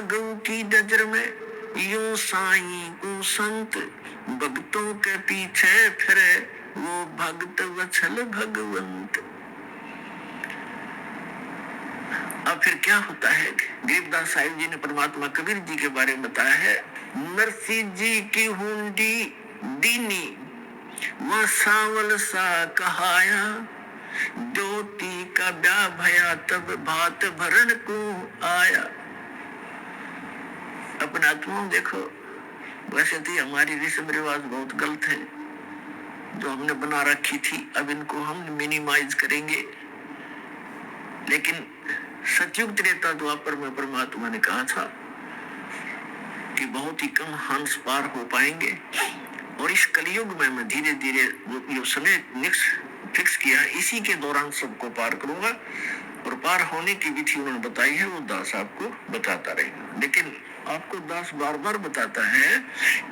गऊ की नजर में, यूं साईं को संत भक्तों के पीछे फिरे, वो भक्त वत्सल भगवंत। अब फिर क्या होता है? गरीबदास साहिब जी ने परमात्मा कबीर जी के बारे में बताया है, नरसी जी की हुंडी दीनी, वह सावल सा कहाया, ज्योति का ब्याह भया तब भात भरण को आया। अपना आत्मा देखो, वैसे तो हमारी रस्म रिवाज बहुत गलत है जो हमने बना रखी थी, अब इनको हम मिनिमाइज करेंगे। लेकिन सतयुग त्रेता द्वापर में परमात्मा ने कहा था कि बहुत ही कम हंस पार हो पाएंगे, और इस कलयुग में मैं धीरे धीरे जो समय फिक्स किया है, इसी के दौरान सबको पार करूंगा। और पार होने की विधि उन्होंने बताई है, वो दास आपको बताता रहेगा। लेकिन आपको दास बार बार बताता है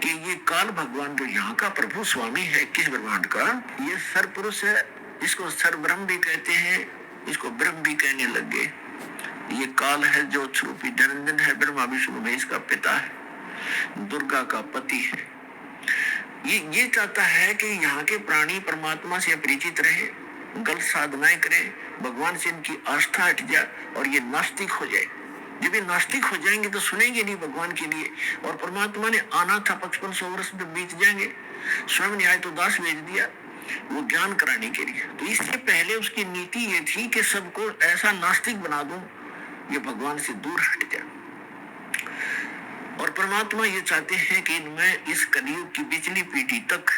कि ये काल भगवान जो यहाँ का प्रभु स्वामी है किस ब्रह्मांड का, ये सर पुरुष है, इसको सर ब्रह्म भी कहते हैं, इसको ब्रह्म भी कहने लग गए। ये काल है जो स्वरूपी निरंजन है, ब्रह्मा विष्णु महेश का पिता है, दुर्गा का पति है। ये चाहता है कि यहाँ के प्राणी परमात्मा से अपरिचित रहे, गलत साधनाएं करें, भगवान से इनकी आस्था हट जाए और ये नास्तिक हो जाए। जब ये नास्तिक हो जाएंगे तो सुनेंगे नहीं भगवान के लिए, और परमात्मा ने आना था 5500 वर्ष में बीत जाएंगे। स्वयं न्याय तो दास भेज दिया वो ज्ञान कराने के लिए। तो इससे पहले उसकी नीति ये थी कि सबको ऐसा नास्तिक बना दूं ये भगवान से दूर हट जाए। और परमात्मा ये चाहते हैं कि इनमें इस कलयुग की पिछली पीढ़ी तक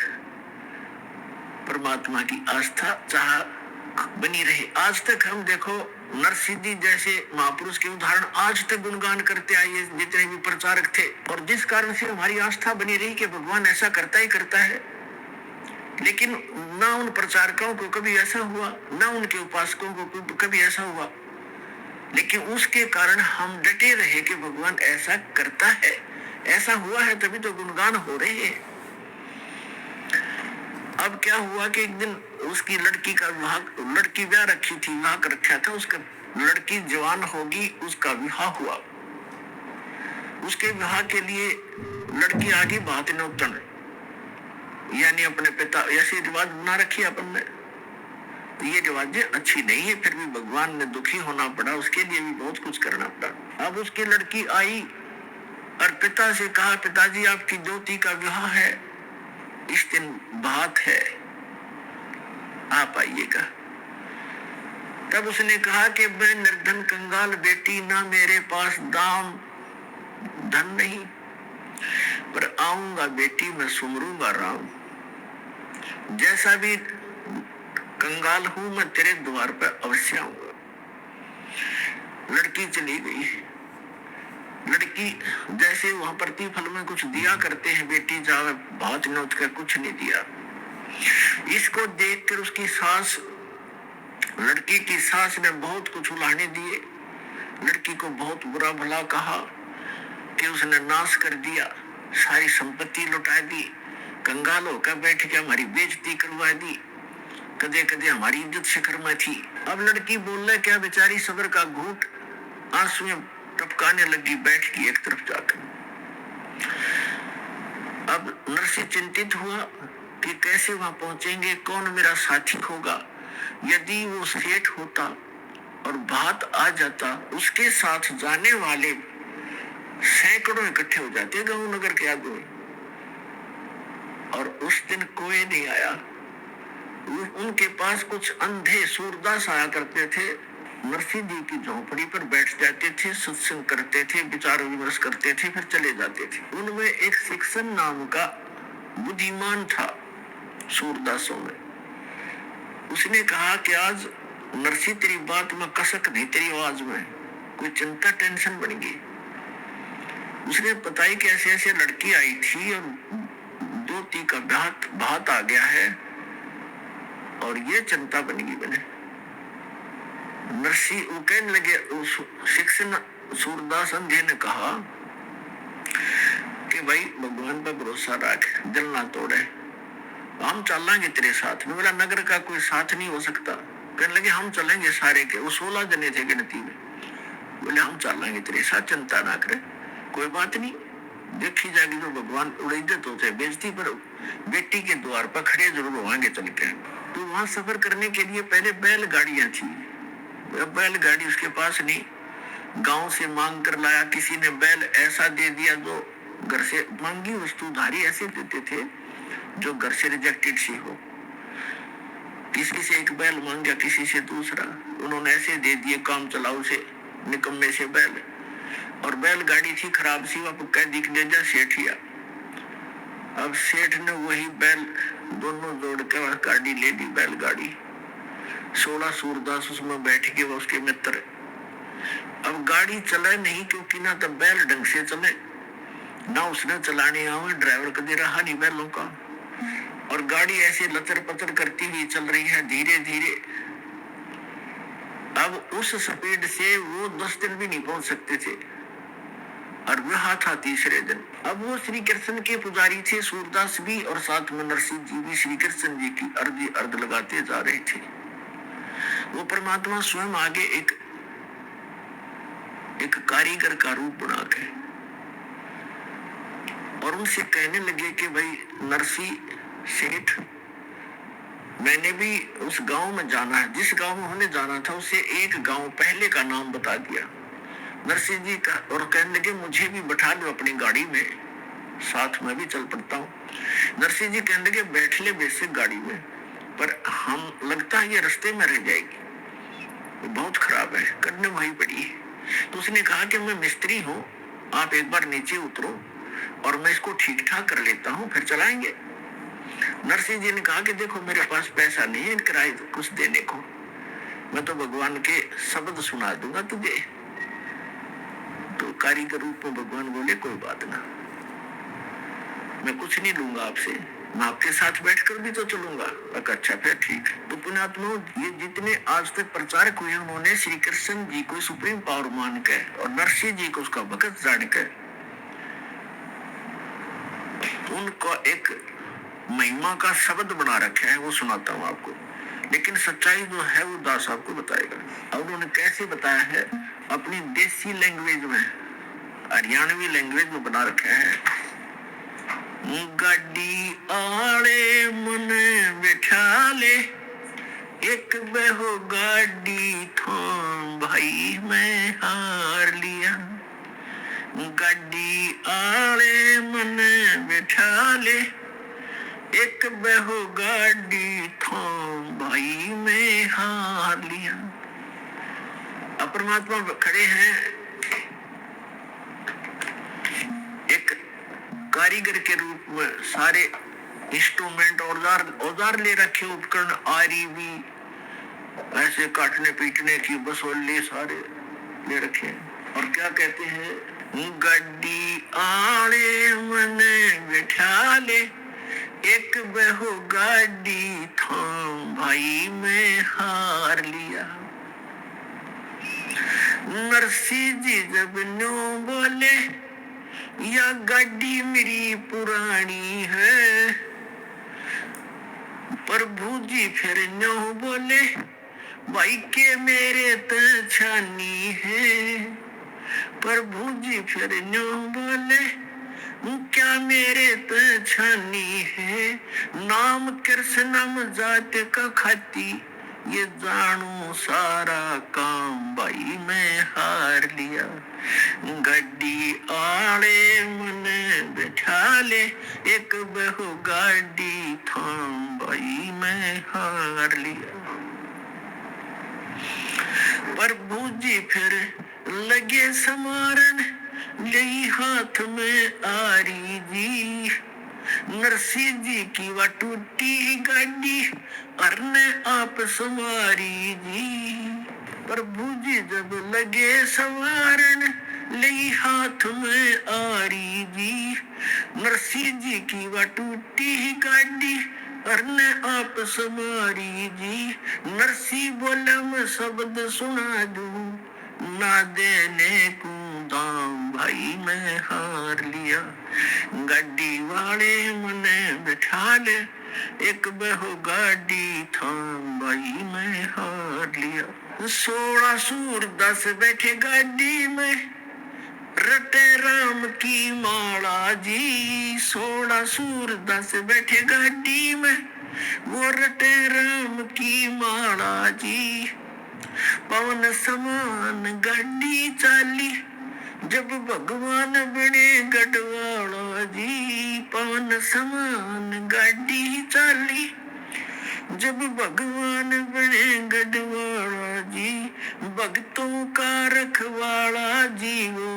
परमात्मा की आस्था चाह बनी रहे। आज तक हम देखो नरसिद्धि जैसे महापुरुष के उदाहरण आज तक गुणगान करते आए जितने भी प्रचारक थे, और जिस कारण से हमारी आस्था बनी रही कि भगवान ऐसा करता ही करता है। लेकिन ना उन प्रचारकों को कभी ऐसा हुआ, ना उनके उपासकों को कभी ऐसा हुआ, लेकिन उसके कारण हम डटे रहे कि भगवान ऐसा करता है, ऐसा हुआ है तभी तो गुणगान हो रहे हैं। अब क्या हुआ कि एक दिन उसकी लड़की का विवाह, लड़की ब्याह रखी थी, विवाह कर रखा था उसका, लड़की जवान होगी, उसका विवाह हुआ। उसके विवाह के लिए लड़की आगे बात नौतन, यानी अपने पिता, ऐसे रिवाज बना रखी अपन ने, तो ये रिवाजें अच्छी नहीं है। फिर भी भगवान ने दुखी होना पड़ा, उसके लिए भी बहुत कुछ करना पड़ा। अब उसकी लड़की आई और पिता से कहा, पिताजी आपकी ज्योति का विवाह है, इस दिन बात है, आप आइएगा। तब उसने कहा कि मैं निर्धन कंगाल बेटी, ना मेरे पास दाम धन नहीं, पर आऊंगा बेटी मैं सुमरूंगा राम। जैसा भी कंगाल हूं मैं तेरे द्वार पर अवश्य आऊंगा। लड़की चली गई। लड़की जैसे वहां प्रतिफल में कुछ दिया करते हैं, बेटी जावे बहुत नोच कर, कुछ नहीं दिया। इसको देखकर उसकी सास, लड़की की सास ने बहुत कुछ उलाहने दिए, लड़की को बहुत बुरा भला कहा कि उसने नाश कर दिया, सारी संपत्ति लुटा दी, कंगाल होकर बैठ के हमारी बेइज्जती करवा दी, कदे कदे हमारी इज्जत शिखर में थी। अब लड़की बोल रहा क्या, बेचारी सबर का घूंट आंसू में टपकाने लगी, बैठ की एक तरफ जाकर। अब नरसी चिंतित हुआ कि कैसे वहां पहुंचेंगे, कौन मेरा साथी होगा। यदि वो सेठ होता और बात आ जाता, उसके साथ जाने वाले सैकड़ों इकट्ठे हो जाते गांव नगर के आगे, और उस दिन कोई नहीं आया। उनके पास कुछ अंधे सूरदास आया करते थे, नरसी जी की झोंपड़ी पर बैठ जाते थे, सत्संग करते थे, विचार विमर्श करते थे, फिर चले जाते थे। उनमें एक शिक्षण नाम का बुद्धिमान था सूरदासों में। उसने कहा कि आज नरसी तेरी बात में कसक नहीं, तेरी आवाज में कोई चिंता टेंशन बन गई। उसने बताई कि ऐसे ऐसे लड़की आई थी और ज्योति का भात आ गया है और ये चिंता बन गई बने। नरसी वो कहने लगे, उस शिक्षण सूरदास अंधे ने कहा कि भाई भगवान पर भरोसा रख, दिल ना तोड़े, हम चलेंगे तेरे साथ में। बोला नगर का कोई साथ नहीं हो सकता। कहने लगे हम चलेंगे सारे के, वो 16 जने थे गिनती में, बोले हम चलेंगे तेरे साथ, चिंता ना करे, कोई बात नहीं, देखी जाएगी जो भगवान उड़ैदत होते बेजती पर बेटी के द्वार पर खड़े जरूर होंगे चल के। तो वहां सफर करने के लिए पहले बैलगाड़ियां थी, बैलगाड़ी उसके पास नहीं, गांव से मांग कर लाया, किसी ने बैल ऐसा दे दिया जो घर से मांगी वस्तु धारी ऐसे देते थे जो घर से रिजेक्टेड सी हो, किसी से एक बैल मांग गया, किसी से दूसरा, उन्होंने ऐसे दे दिए काम चलाओ से निकम्मे से बैल। और बैलगाड़ी थी खराब सी, वो कह दिख ले जा सेठिया। अब सेठ ने वही बैल दोनों जोड़ के गाड़ी ले ली, बैलगाड़ी, 16 सूरदास उसमें बैठ के वो उसके मित्र। अब गाड़ी चले नहीं, क्योंकि ना तो बैल ढंग से चले, ना उसने चलाने आवे, ड्राइवर कदे रहा नहीं बैलों का, और गाड़ी ऐसे लचर पचर करती हुई चल रही है धीरे धीरे। अब उस स्पीड से वो 10 दिन भी नहीं पहुंच सकते थे, और वह था तीसरे दिन। अब वो श्री कृष्ण के पुजारी थे, सूरदास भी, और साथ में नरसिंह जी भी श्री कृष्ण जी की अर्घ लगाते जा रहे थे। वो परमात्मा स्वयं आगे एक कारीगर का रूप बना के और उनसे कहने लगे कि भाई नरसिंह सेठ, मैंने भी उस गांव में जाना है, जिस गांव में उन्होंने जाना था उससे एक गांव पहले का नाम बता दिया नरसिंह जी का, और कहने लगे मुझे भी बैठा लो अपनी गाड़ी में, साथ में भी चल पड़ता हूँ। नरसिंह जी कहने लगे बैठ ले बेसिक गाड़ी में, पर हम लगता है ये रास्ते में रह जाएगी, वो बहुत खराब है, करने वही पड़ी है। तो उसने कहा कि मैं मिस्त्री हूँ, आप एक बार नीचे उतरो और मैं इसको ठीक ठाक कर लेता हूँ, फिर चलाएंगे। नरसिंह जी ने कहा कि देखो मेरे पास पैसा नहीं है किराए कुछ देने को, मैं तो भगवान के शब्द सुना दूंगा तुझे। तो कारीगर रूप में भगवान बोले कोई बात ना, मैं कुछ नहीं लूंगा आपसे, मैं आपके साथ बैठकर भी तो चलूंगा। अच्छा फिर ठीक। तो पुण्यात्मा, ये जितने आज तक प्रचारक हुए उन्होंने श्री कृष्ण जी को सुप्रीम पावर मान के और नरसिंह जी को उसका भगत जान के उनका एक महिमा का शब्द बना रखा है, वो सुनाता हूँ आपको। लेकिन सच्चाई जो है वो दास आपको बताएगा। और उन्होंने कैसे बताया है, अपनी देसी लैंग्वेज में, हरियाणवी लैंग्वेज में बना रखा है। गाड़ी आड़े मन बैठा ले, एक बेहो गाड़ी थाम भाई मैं हार लिया। गाड़ी आड़े मन बैठा ले, एक बेहो गाड़ी थाम भाई मैं हार लिया। अब परमात्मा खड़े हैं एक कारीगर के रूप में, सारे इंस्ट्रूमेंट औजार ले रखे, उपकरण आरी भी ऐसे काटने पीटने की बसोली सारे ले रखे हैं। और क्या कहते हैं, गड्डी आड़े मन बैठा ले, एक बेहो गाड़ी थाम भाई मैं हार लिया। नरसिंह जी जब न्यों बोले, या गाड़ी मेरी पुरानी है, प्रभु जी फिर न्यों बोले, भाई के मेरे तो छानी है। प्रभु जी फिर न्यों बोले, क्या मेरे तो छानी है, नाम कृष्णम जात का खाती, ये जानू सारा काम भाई मैं हार लिया। गड्डी आड़े मन बैठा ले, एक बहु गाड़ी थाम भाई मैं हार लिया। प्रभु जी फिर लगे समारन, ले हाथ में आरी जी, नरसिंह जी की वह टूटी गाड़ी अरने आप सवारी जी। प्रभु जी जब लगे सवारन, ले हाथ में आरी जी, नरसिंह जी की वह टूटी गाड़ी अरने आप सवारी जी। नरसिंह बोले मैं शब्द सुना दूं, ना देने को दाम भाई मैं हार लिया। गड्डी वाले मने बैठा ले, एक बहु गाड़ी थाम भाई मैं हार लिया। 16 सूरदास बैठे गाड़ी में, रटे राम की माला जी। 16 सूरदास बैठे गाड़ी में, वो रटे राम की माला जी। पवन समान गाड़ी चाली, जब भगवान बने गढ़वाला जी। पवन समान गाड़ी चाली, जब भगवान बने गढ़वाला जी। भक्तों का रखवाला जी वो,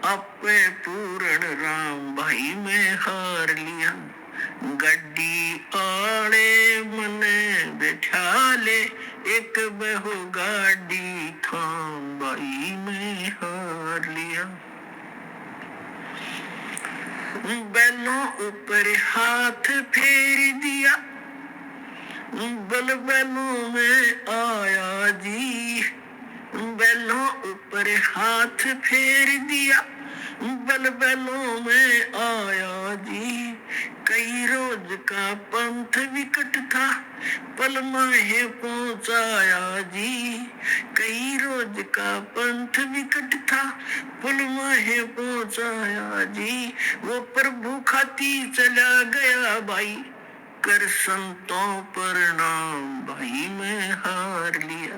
आपे पूर्ण राम भाई में हार लिया। गड्डी आड़े मने बैठा ले, एक बहु गाड़ी थाम भाई में हार लिया। बैलों ऊपर हाथ फेर दिया, बल बैलों में आया जी। बैलों ऊपर हाथ फेर दिया, बल बैलों में आया जी। कई रोज का पंथ विकट था, पल माहे पहुंचाया जी। कई रोज का पंथ विकट था, पल माहे पहुंचाया जी। वो प्रभु खाती चला गया भाई, कर संतों पर नाम भाई में हार लिया।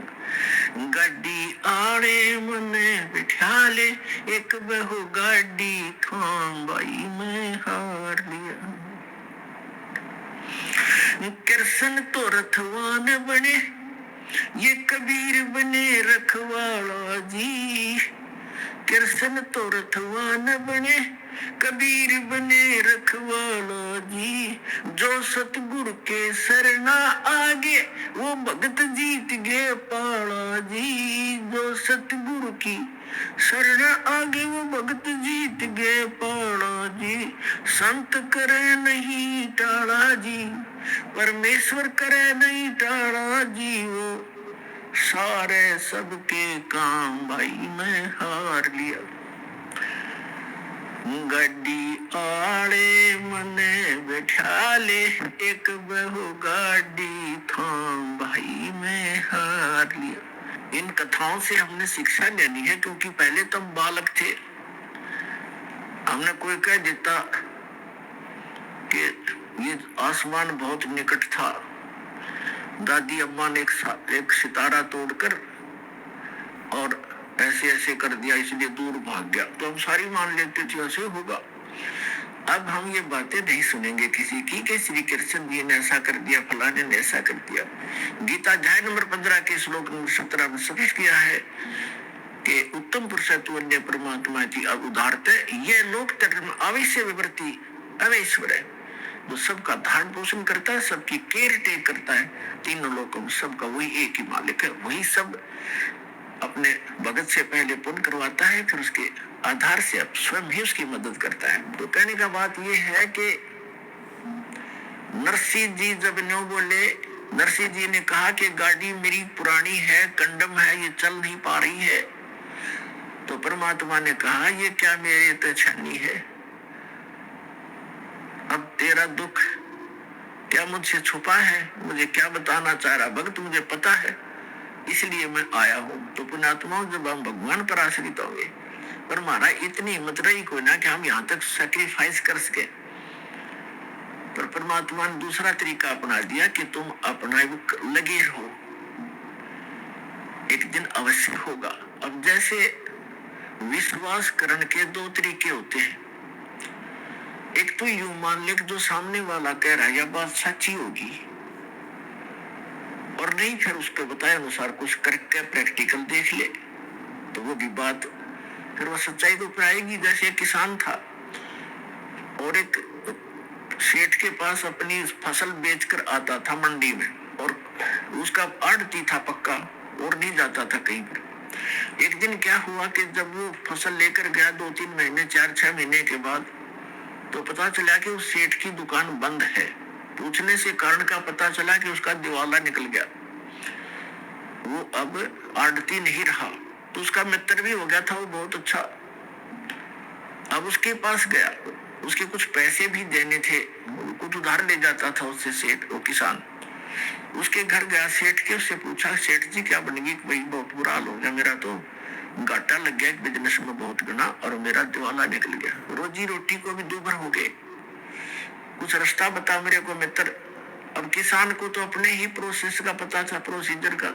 गाड़ी आड़े मने बिठा ले, एक बहु गाड़ी थाम भाई में हार लिया। कृष्ण तो रथवान बने, ये कबीर बने रखवाला जी। कृष्ण तो रथवान बने, कबीर बने रखवाला जी। जो सतगुरु के शरणा आगे, वो भगत जीत गए पाला जी। जो सतगुरु की शरण आगे, वो भगत जीत गए पाला जी। संत करे नहीं टाला जी, परमेश्वर करे नहीं टाला जी। वो सारे सबके काम भाई में हार लिया। गड्डी आड़े मने बैठा ले, एक बहु गाड़ी थाम भाई में हार लिया। इन कथाओं से हमने शिक्षा लेनी है, क्योंकि पहले तो हम बालक थे। हमने कोई कह देता कि ये आसमान बहुत निकट था, दादी अम्मा ने एक सितारा तोड़कर और ऐसे ऐसे कर दिया, इसलिए दूर भाग गया, तो हम सारी मान लेते थे ऐसे होगा। अब हम ये बातें नहीं सुनेंगे किसी की कि श्री कृष्ण जी ने ऐसा कर दिया, फलाने ने ऐसा कर दिया। गीता अध्याय नंबर 15 के श्लोक नंबर 17 में स्पष्ट किया है कि उत्तम पुरुष तू अन्य परमात्मा की उदारते, ये लोक धर्म अवश्य विवृत्ति अवैश्वर है। वो सबका धारण पोषण करता है, सबकी केयर टेक करता है, तीनों लोगों में सबका वही एक ही मालिक है। वही सब अपने भगत से पहले पुण्य करवाता है, फिर उसके आधार से अब स्वयं ही उसकी मदद करता है। तो कहने का बात यह है कि नरसिंह जी जब न्यों बोले, नरसिंह जी ने कहा कि गाड़ी मेरी पुरानी है, कंडम है, ये चल नहीं पा रही है। तो परमात्मा ने कहा ये क्या मेरे तो छानी है, अब तेरा दुख क्या मुझसे छुपा है, मुझे क्या बताना चाह रहा भक्त, मुझे पता है, इसलिए मैं आया हूं। तो पुण्यात्माओं, जब हम भगवान पर आश्रित होंगे, पर हमारा इतनी हिम्मत रही कोई ना कि हम यहाँ तक सैक्रिफाइस कर सके, पर परमात्मा ने दूसरा तरीका अपना दिया कि तुम अपना लगे रहो, एक दिन अवश्य होगा। अब जैसे विश्वास करने के दो तरीके होते हैं, एक तो यूं मान ले जो सामने वाला कह रहा है यह बात सच्ची होगी, और नहीं फिर उसके बताए अनुसार कुछ करके प्रैक्टिकल देख ले, तो वो भी बात फिर वो सच्चाई तो ऊपर आएगी। जैसे एक किसान था और एक सेठ के पास अपनी फसल बेचकर आता था मंडी में, और उसका आड़ती था पक्का और नहीं जाता था कहीं पर। एक दिन क्या हुआ कि जब वो फसल लेकर गया 2-3 महीने 4-6 महीने के बाद, तो पता चला कि उस सेठ की दुकान बंद है। पूछने से कारण का पता चला कि उसका दिवाला निकल गया, वो अब आड़ती नहीं रहा। तो उसका मित्र भी हो गया था वो बहुत अच्छा। अब उसके पास गया, उसके कुछ पैसे भी देने थे, कुछ उधार ले जाता था उससे सेठ वो किसान। उसके घर गया सेठ के, उससे पूछा सेठ जी क्या बनेगी? भाई बहुत बुरा हाल हो गया मेरा, तो घाटा लग गया बिजनेस में बहुत गुना, और मेरा दिवाला निकल गया, रोजी रोटी को भी दूभर हो गए, कुछ रास्ता बता मेरे को मित्र। अब किसान को तो अपने ही प्रोसेस का पता था, प्रोसीजर का।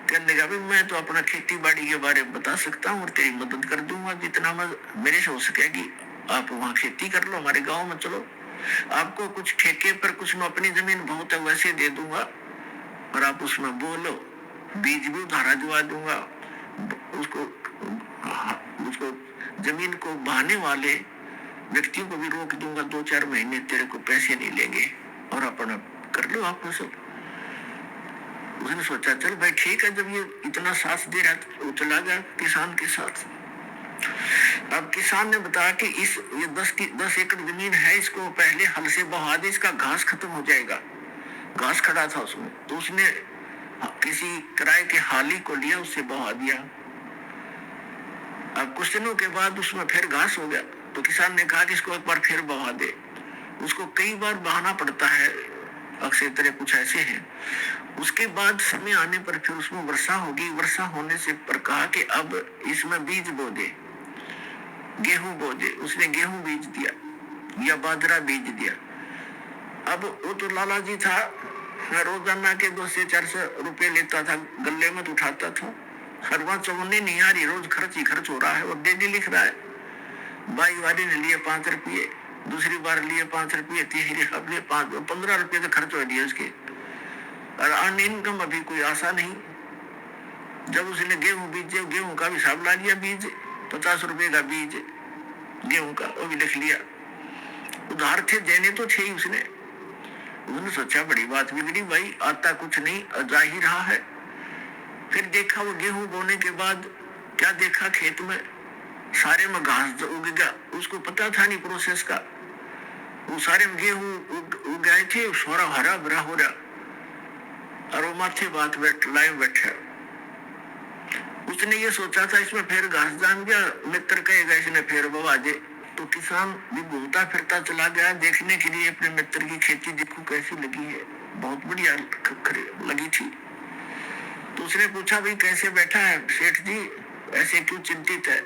कहने लगा मैं तो अपना खेती बाड़ी के बारे में बता सकता हूँ और तेरी मदद कर दूंगा जितना मेरे से हो सकेगी। आप वहाँ खेती कर लो, हमारे गांव में चलो, आपको कुछ ठेके पर, कुछ में अपनी जमीन बहुत है वैसे दे दूंगा, और आप उसमें बोलो, बीज भी उधारा दिवा दूंगा, उसको जमीन को बहाने वाले व्यक्तियों को भी रोक दूंगा, 2-4 महीने तेरे को पैसे नहीं लेंगे, और अपना कर लो आप सब। उसने सोचा चल भाई ठीक है, जब ये इतना साथ दे रहा था, वो चला गया किसान के साथ। अब किसान ने बताया कि ये 10 एकड़ जमीन है, इसको पहले हल से बहा दे, इसका घास खत्म हो जाएगा। घास खड़ा था उसमें, तो उसने किसी किराए के हाली को लिया, उससे बहा दिया। अब कुछ दिनों के बाद उसमें फिर घास हो गया, तो किसान ने कहा कि इसको एक बार फिर बहा दे। उसको कई बार बहाना पड़ता है, अक्सर तरह कुछ ऐसे हैं। उसके बाद समय आने पर फिर उसमें वर्षा होगी, वर्षा होने से पर कहा कि अब इसमें बीज बो दे, गेहूं बो दे। उसने गेहूं बीज दिया या बाजरा बीज दिया। अब वो तो लाला जी था, रोजाना के 200 से 400 रुपए लेता था, गले में तो उठाता था, हर बार चवन्ने नहीं आ रही, रोज खर्च ही खर्च हो रहा है, और डेली लिख रहा है। बाई वाली ने लिए 5 रुपये, दूसरी बार लिए 5 रुपये, तीसरी अब लिए 15 रुपये तो खर्च हो दिए उसके, और अन्य इनकम अभी कोई आशा नहीं। जब उसने गेहूं बीजे, गेहूं का भी हिसाब ला लिया, बीज 50 रुपए का बीज गेहूं का, वो भी लिख लिया। उधार थे, देने तो थे ही उसने सोचा बड़ी बात बिगड़ी भाई, आता कुछ नहीं, जा ही रहा है। फिर देखा वो गेहूं बोने के बाद क्या देखा, खेत में सारे में घास उग गया, उसको पता था नहीं प्रोसेस का। वो सारे में गेहूं उग गए थे, सोरा हरा भरा हो रहा, और वो माथे बात लाए बैठा। उसने ये सोचा था इसमें फिर घास जाम गया, मित्र कहेगा इसने फिर बवा दे, तो किसान भी घूमता फिरता चला गया देखने के लिए अपने मित्र की खेती, देखो कैसी लगी है, बहुत बढ़िया लगी थी। तो उसने पूछा भाई कैसे बैठा है सेठ जी, ऐसे क्यों चिंतित है?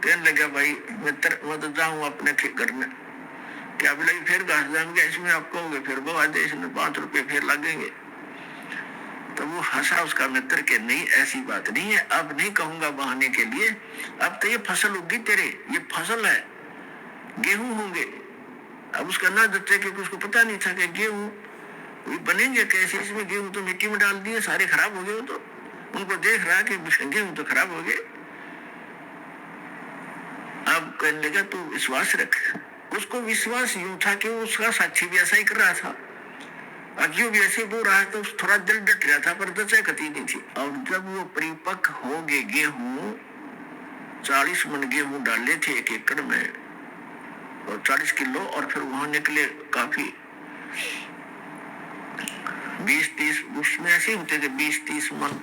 कहने लगा भाई मित्र मैं तो जाऊँ अपने घर में, क्या बोला फिर घास जाम गया, इसमें आप कहोगे फिर बवा दे, इसमें 5 रुपए फिर लगेंगे। तो वो हंसा उसका मित्र के नहीं ऐसी बात नहीं है, अब नहीं कहूंगा बहाने के लिए, अब तो ये फसल होगी तेरे, ये फसल है, गेहूं होंगे। अब उसका ना जच्चे क्योंकि उसको पता नहीं था कि गेहूं बनेंगे कैसे, इसमें गेहूं तो मिट्टी में डाल दिए, सारे खराब हो गए। तो उनको देख रहा कि गेहूं तो खराब हो गए। अब कहने लगा तू विश्वास रख। उसको विश्वास यूं था कि उसका साथी भी ऐसा ही कर रहा था, अज्ञो भी ऐसे बोल रहा तो थोड़ा दिल डट गया था, पर दचा कती नहीं थी। और जब वो परिपक्व हो गए गेहूं, 40 मन गेहूं डाले थे 1 एकड़ में, और 40 किलो, और फिर वहां निकले काफी 20-30, उसमें ऐसे होते थे 20-30 मन।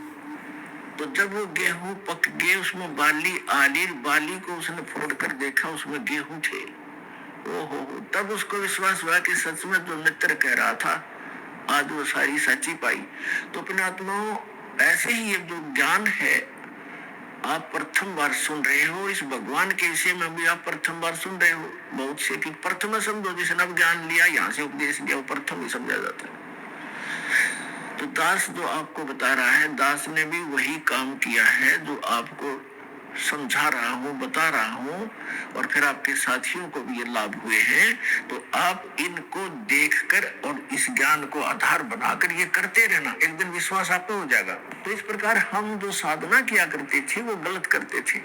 तो जब वो गेहूं पक गए, उसमें बाली को उसने फोड़ कर देखा, उसमें गेहूं थे। ओहो, तब उसको विश्वास हुआ कि सच में जो मित्र कह रहा था आज वो सारी सच्ची पाई। तो अपने आत्माओं, ऐसे ही ये जो ज्ञान है आप प्रथम बार सुन रहे हो, इस भगवान के विषय में भी आप प्रथम बार सुन रहे हो। बहुत से कि प्रथम समझो, जिसने अब ज्ञान लिया, यहाँ से उपदेश लिया, वो प्रथम ही समझा जाता है। तो दास जो आपको बता रहा है, दास ने भी वही काम किया है जो आपको समझा रहा हूँ, बता रहा हूँ, और फिर आपके साथियों को भी ये लाभ हुए हैं। तो आप इनको देखकर और इस ज्ञान को आधार बनाकर ये करते रहना, एक दिन विश्वास आप पे हो जाएगा। तो इस प्रकार हम जो साधना किया करते थे वो गलत करते थे।